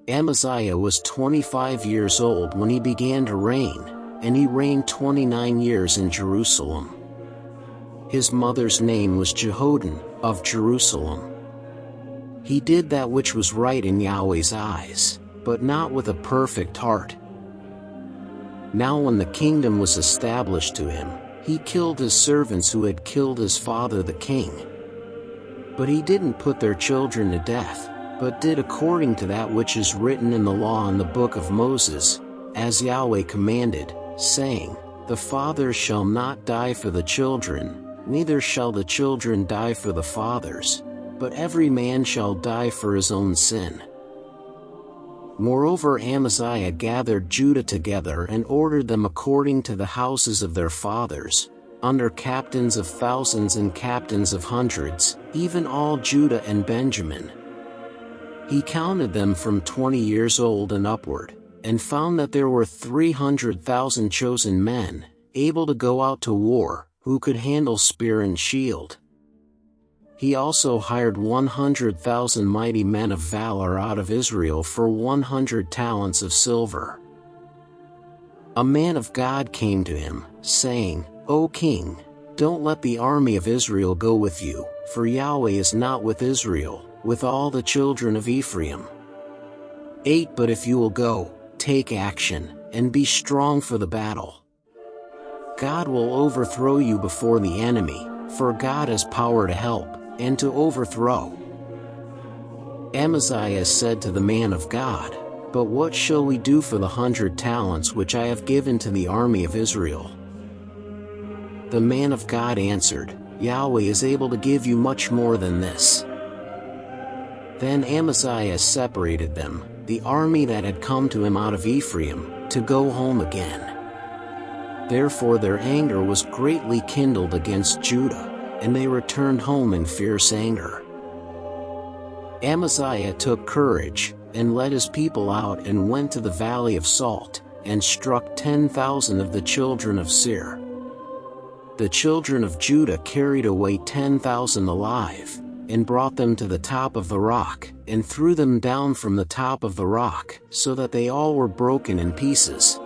Amaziah was 25 years old when he began to reign, and he reigned 29 years in Jerusalem. His mother's name was Jehoaddan, of Jerusalem. He did that which was right in Yahweh's eyes, but not with a perfect heart. Now when the kingdom was established to him, he killed his servants who had killed his father the king. But he didn't put their children to death, but did according to that which is written in the law in the book of Moses, as Yahweh commanded, saying, "The fathers shall not die for the children, neither shall the children die for the fathers, but every man shall die for his own sin." Moreover, Amaziah gathered Judah together and ordered them according to the houses of their fathers, under captains of thousands and captains of hundreds, even all Judah and Benjamin. He counted them from 20 years old and upward, and found that there were 300,000 chosen men, able to go out to war, who could handle spear and shield. He also hired 100,000 mighty men of valor out of Israel for 100 talents of silver. A man of God came to him, saying, "O king, don't let the army of Israel go with you, for Yahweh is not with Israel, with all the children of Ephraim. 8 But if you will go, take action, and be strong for the battle. God will overthrow you before the enemy, for God has power to help, and to overthrow." Amaziah said to the man of God, "But what shall we do for the 100 talents which I have given to the army of Israel?" The man of God answered, "Yahweh is able to give you much more than this." Then Amaziah separated them, the army that had come to him out of Ephraim, to go home again. Therefore their anger was greatly kindled against Judah, and they returned home in fierce anger. Amaziah took courage, and led his people out and went to the valley of Salt, and struck 10,000 of the children of Seir. The children of Judah carried away 10,000 alive, and brought them to the top of the rock, and threw them down from the top of the rock, so that they all were broken in pieces.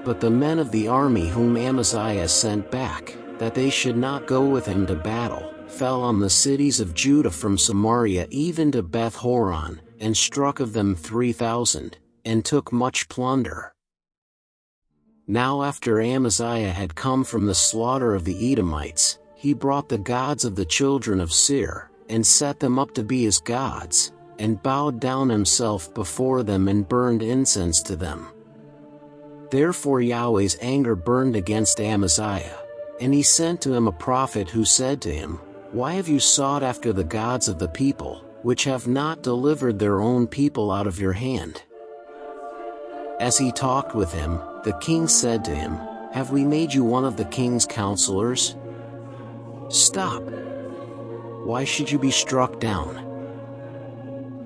But the men of the army whom Amaziah sent back, that they should not go with him to battle, fell on the cities of Judah from Samaria even to Beth Horon, and struck of them 3,000, and took much plunder. Now after Amaziah had come from the slaughter of the Edomites, he brought the gods of the children of Seir, and set them up to be his gods, and bowed down himself before them and burned incense to them. Therefore Yahweh's anger burned against Amaziah, and he sent to him a prophet who said to him, "Why have you sought after the gods of the people, which have not delivered their own people out of your hand?" As he talked with him, the king said to him, "Have we made you one of the king's counselors? Stop! Why should you be struck down?"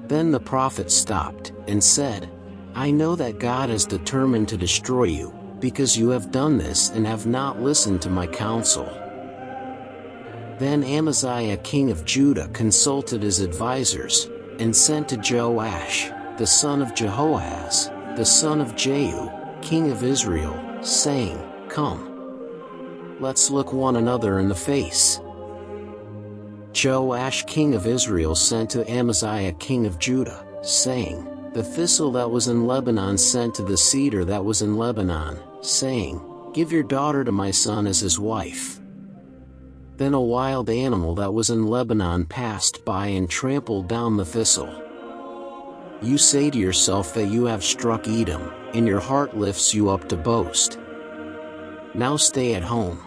Then the prophet stopped, and said, "I know that God has determined to destroy you, because you have done this and have not listened to my counsel." Then Amaziah king of Judah consulted his advisers, and sent to Joash, the son of Jehoahaz, the son of Jehu, king of Israel, saying, "Come, let's look one another in the face." Joash king of Israel sent to Amaziah king of Judah, saying, "The thistle that was in Lebanon sent to the cedar that was in Lebanon, saying, 'Give your daughter to my son as his wife.' Then a wild animal that was in Lebanon passed by and trampled down the thistle. You say to yourself that you have struck Edom, and your heart lifts you up to boast. Now stay at home.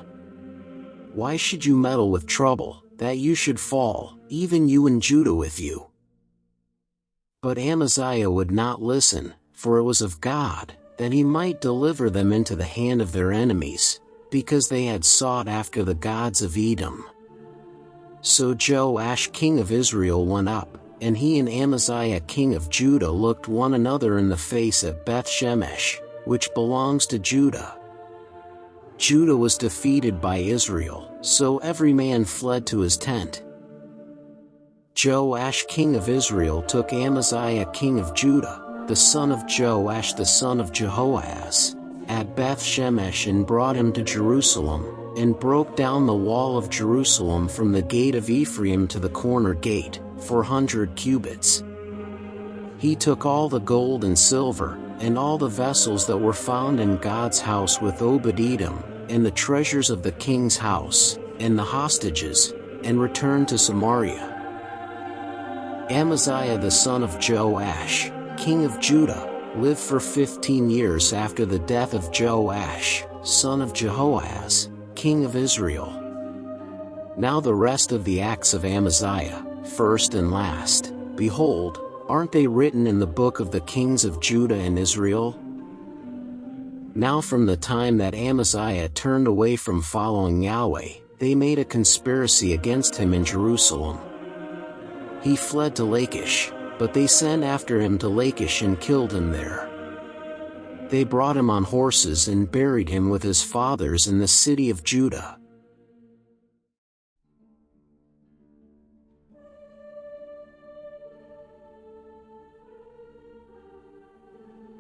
Why should you meddle with trouble, that you should fall, even you and Judah with you?" But Amaziah would not listen, for it was of God, that he might deliver them into the hand of their enemies, because they had sought after the gods of Edom. So Joash king of Israel went up, and he and Amaziah king of Judah looked one another in the face at Beth Shemesh, which belongs to Judah. Judah was defeated by Israel, so every man fled to his tent. Joash king of Israel took Amaziah king of Judah, the son of Joash the son of Jehoahaz, at Beth-shemesh and brought him to Jerusalem, and broke down the wall of Jerusalem from the gate of Ephraim to the corner gate, 400 cubits. He took all the gold and silver, and all the vessels that were found in God's house with Obed-Edom, and the treasures of the king's house, and the hostages, and returned to Samaria. Amaziah the son of Joash, king of Judah, lived for 15 years after the death of Joash, son of Jehoahaz, king of Israel. Now the rest of the acts of Amaziah, first and last, behold, aren't they written in the book of the kings of Judah and Israel? Now from the time that Amaziah turned away from following Yahweh, they made a conspiracy against him in Jerusalem. He fled to Lachish, but they sent after him to Lachish and killed him there. They brought him on horses and buried him with his fathers in the city of Judah.